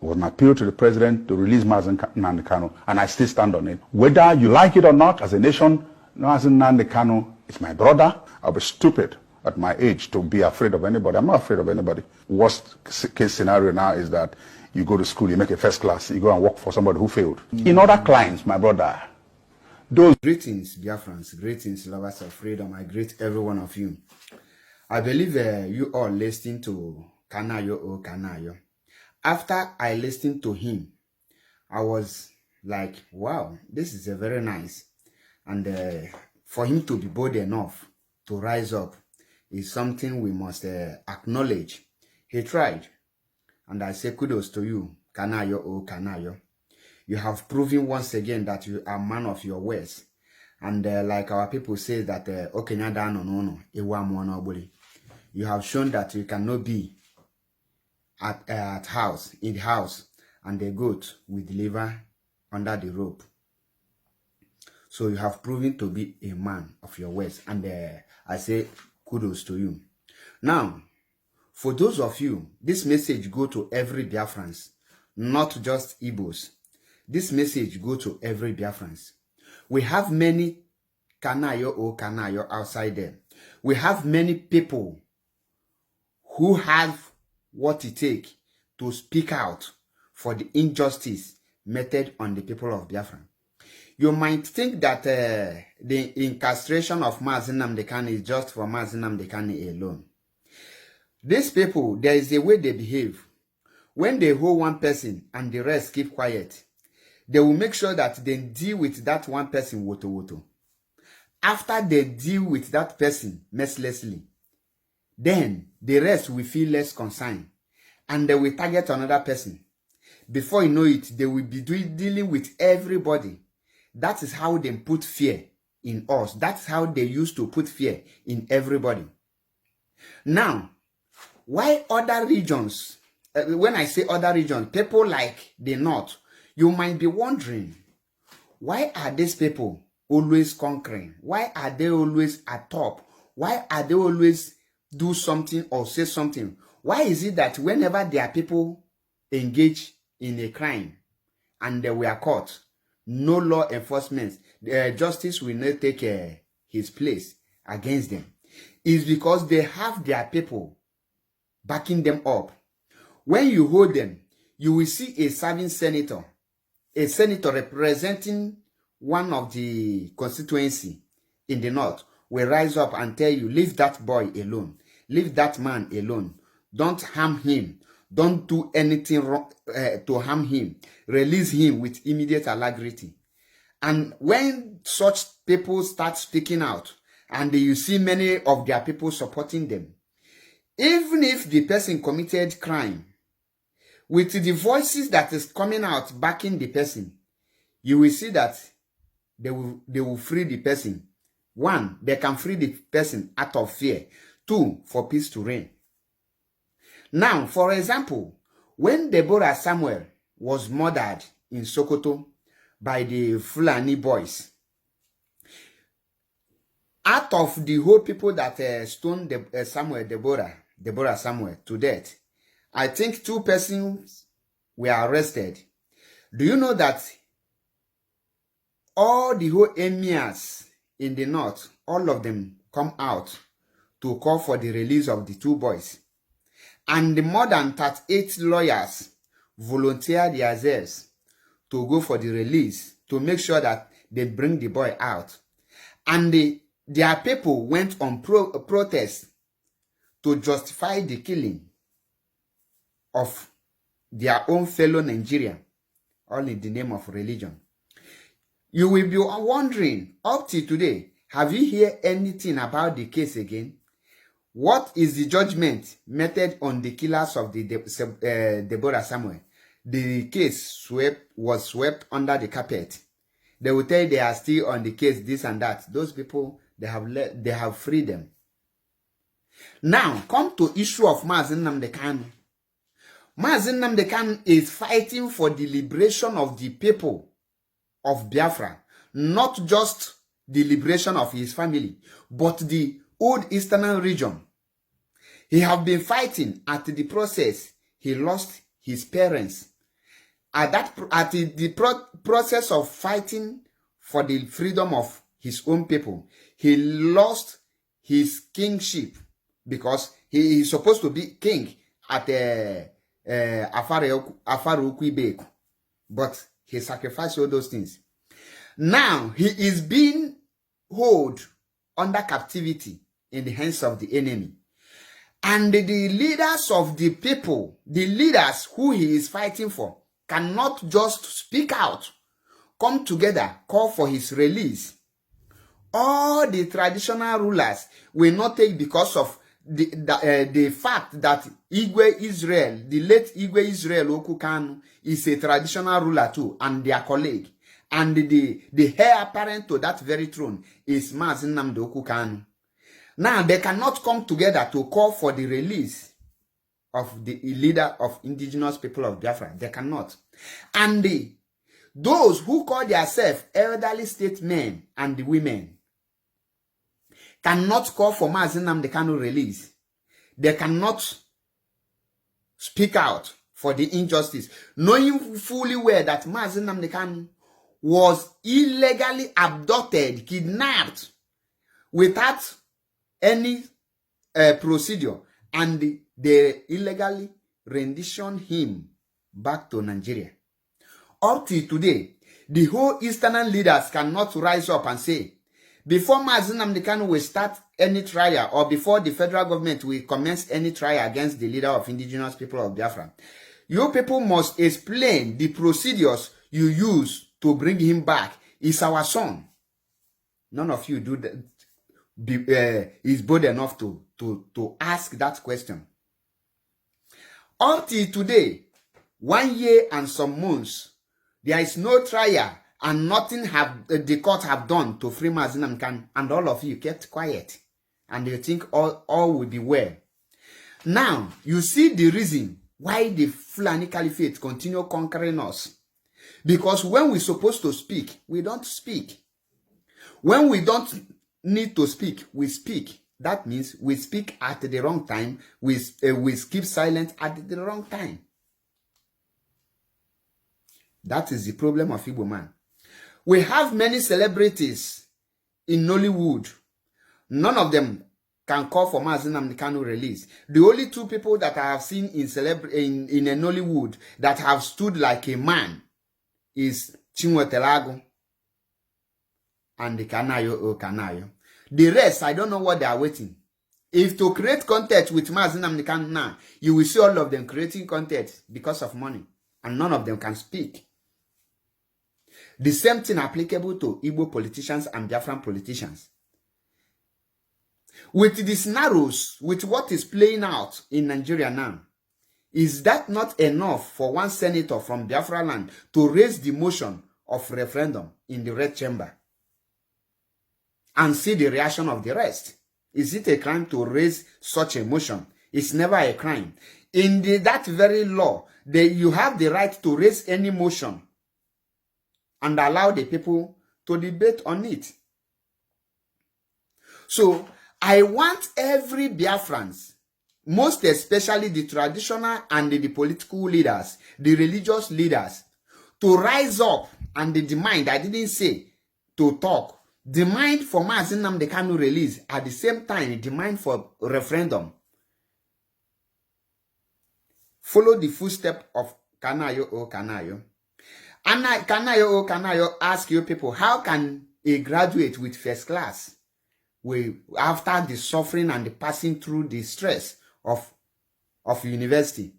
was an appeal to the president to release Mazi Nnamdi Kanu, and I still stand on it. Whether you like it or not, as a nation, Mazi Nnamdi Kanu is my brother. I'll be stupid at my age to be afraid of anybody. I'm not afraid of anybody. Worst case scenario now is that you go to school, you make a first class, you go and work for somebody who failed. In other climes, my brother, those... Greetings, Biafrans. Greetings, lovers of freedom. I greet every one of you. I believe you all listening to Kanayo O Kanayo. After I listened to him, I was like, wow, this is a very nice. And for him to be bold enough to rise up is something we must acknowledge. He tried. And I say kudos to you, Kanayo O Kanayo. You have proven once again that you are a man of your words. And like our people say that, you have shown that you cannot be in the house, and the goat will deliver under the rope. So you have proven to be a man of your words. And I say kudos to you. Now, for those of you, this message go to every Biafrans, not just Igbos. This message go to every Biafrans. We have many Kanayo O Kanayo outside there. We have many people who have what it takes to speak out for the injustice meted on the people of Biafra. You might think that the incarceration of Mazi Nnamdi Kanu is just for Mazi Nnamdi Kanu alone. These people, there is a way they behave. When they hold one person and the rest keep quiet, they will make sure that they deal with that one person woto. After they deal with that person mercilessly, then the rest will feel less concerned and they will target another person. Before you know it, they will be dealing with everybody. That is how they put fear in us. That's how they used to put fear in everybody. Now, why other regions, when I say other regions, people like the North, you might be wondering, why are these people always conquering? Why are they always at top? Why are they always do something or say something? Why is it that whenever there are people engaged in a crime and they were caught, no law enforcement, justice will not take his place against them? It's because they have their people backing them up. When you hold them, you will see a serving senator, a senator representing one of the constituency in the North, will rise up and tell you, leave that boy alone, leave that man alone, don't harm him, don't do anything wrong to harm him, release him with immediate alacrity. And when such people start speaking out, and you see many of their people supporting them, even if the person committed crime, with the voices that is coming out backing the person, you will see that they will free the person. One, they can free the person out of fear. Two, for peace to reign. Now, for example, when Deborah Samuel was murdered in Sokoto by the Fulani boys, out of the whole people that stoned Deborah Samuel to death, I think 2 persons were arrested. Do you know that all the whole emirs in the North, all of them come out to call for the release of the 2 boys? And more than 38 lawyers volunteered themselves to go for the release, to make sure that they bring the boy out. And their people went on protest to justify the killing of their own fellow Nigerian, all in the name of religion. You will be wondering, up to today, have you heard anything about the case again? What is the judgment meted on the killers of the Deborah Samuel? The case was swept under the carpet. They will tell you they are still on the case, this and that. Those people, they have freed them. Now, come to issue of Mazi Nnamdi Kanu. Mazi Nnamdi Kanu is fighting for the liberation of the people of Biafra, not just the liberation of his family, but the old eastern region. He have been fighting. At the process, he lost his parents at the process of fighting for the freedom of his own people, he lost his kingship because he is supposed to be king at Afaruku, but he sacrificed all those things. Now he is being held under captivity in the hands of the enemy. And the leaders of the people, the leaders who he is fighting for, cannot just speak out, come together, call for his release. All the traditional rulers will not take because of the fact that Igwe Israel, the late Igwe Israel O K is a traditional ruler too, and their colleague. And the heir apparent to that very throne is Mazi Nnamdi Kanu. Now they cannot come together to call for the release of the leader of indigenous people of Biafra. They cannot. And those who call themselves elderly statesmen and the women cannot call for Mazi Nnamdi Kanu release. They cannot speak out for the injustice, knowing fully well that Mazi Nnamdi Kanu was illegally abducted, kidnapped, without any procedure, and they illegally renditioned him back to Nigeria. Up till today, the whole Eastern leaders cannot rise up and say, before Mazi Nnamdi Kanu will start any trial, or before the federal government will commence any trial against the leader of indigenous people of Biafra, you people must explain the procedures you use to bring him back. Is our son. None of you do that. Is bold enough to ask that question. Until today, 1 year and some months, there is no trial and nothing the court have done to free Mazi Nnamdi Kanu, and all of you kept quiet and you think all will be well. Now you see the reason why the Fulani Caliphate continue conquering us. Because when we're supposed to speak, we don't speak. When we don't need to speak, we speak. That means we speak at the wrong time. We keep silent at the wrong time. That is the problem of Igbo man. We have many celebrities in Nollywood. None of them can call for Mazi Nnamdi Kanu release. The only two people that I have seen in a Nollywood that have stood like a man is Chinwetelago and the Kanayo O K. The rest, I don't know what they are waiting. If to create content with Mazi Nnamdi Kanu now, you will see all of them creating content because of money, and none of them can speak. The same thing applicable to Igbo politicians and Biafran politicians. With the scenarios, with what is playing out in Nigeria now, is that not enough for one senator from Biafra land to raise the motion of referendum in the Red Chamber and see the reaction of the rest? Is it a crime to raise such a motion? It's never a crime. In that very law, you have the right to raise any motion and allow the people to debate on it. So, I want every Biafrans, most especially the traditional and the political leaders, the religious leaders, to rise up and demand, I didn't say to talk, demand for Mazi Nnamdi Kanu release, at the same time demand for referendum. Follow the footstep of Kanayo O Kanayo. And Kanayo O Kanayo ask you people, how can a graduate with first class, after the suffering and the passing through the stress of university,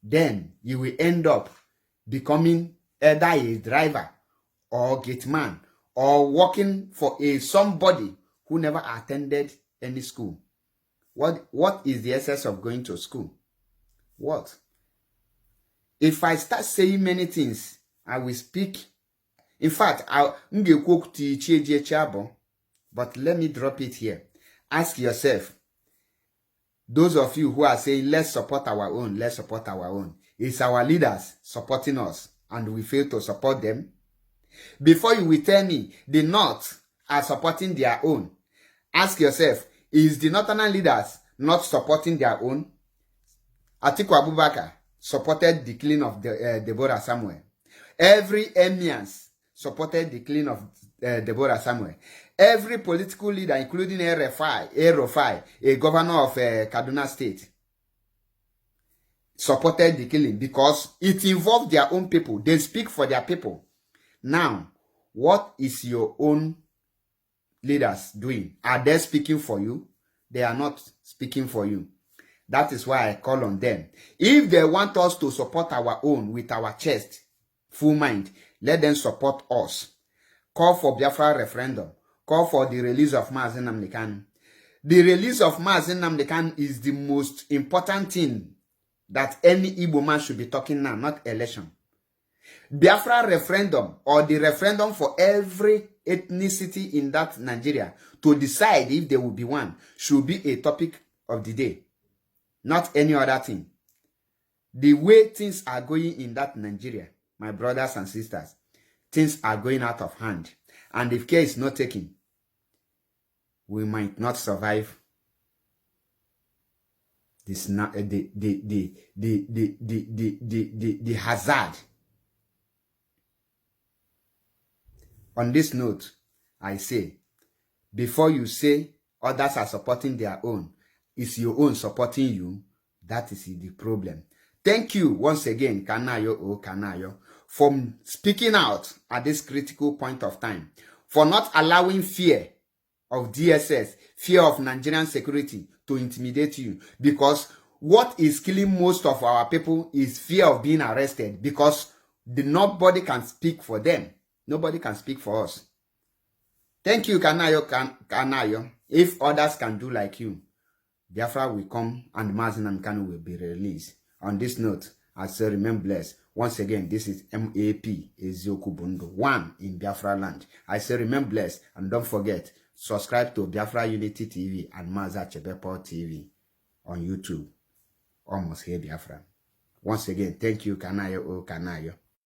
then you will end up becoming either a driver or gate man or working for somebody who never attended any school? What is the essence of going to school? What? If I start saying many things, I will speak. In fact, but let me drop it here. Ask yourself, those of you who are saying, let's support our own, let's support our own. It's our leaders supporting us and we fail to support them? Before you will tell me the North are supporting their own, ask yourself, is the Northern leaders not supporting their own? Atiku Abubakar supported the killing of Deborah Samuel. Every emirs supported the killing of Deborah Samuel. Every political leader, including Erofai, a governor of Kaduna State, supported the killing because it involved their own people. They speak for their people. Now, what is your own leaders doing? Are they speaking for you? They are not speaking for you. That is why I call on them. If they want us to support our own with our chest, full mind, let them support us. Call for Biafra referendum. Call for the release of Mazi Nnamdi Kanu. The release of Mazi Nnamdi Kanu is the most important thing that any Igbo man should be talking now, not election. Biafra referendum, or the referendum for every ethnicity in that Nigeria to decide if there will be one, should be a topic of the day, not any other thing. The way things are going in that Nigeria, my brothers and sisters, things are going out of hand. And if care is not taken, we might not survive this the hazard. On this note, I say, before you say others are supporting their own, is your own supporting you? That is the problem. Thank you once again, Kanayo O Kanayo, for speaking out at this critical point of time, for not allowing fear of DSS, fear of Nigerian security to intimidate you. Because what is killing most of our people is fear of being arrested, because nobody can speak for them. Nobody can speak for us. Thank you, Kanayo. Kanayo. If others can do like you, Biafra will come and Mazi Nnamdi Kanu will be released. On this note, I say remain blessed. Once again, this is MAP Ezioku Bundo, one in Biafra land. I say remain blessed, and don't forget, subscribe to Biafra Unity TV and Maza Chebepo TV on YouTube. Almost here, Biafra. Once again, thank you, Kanayo O Kanayo.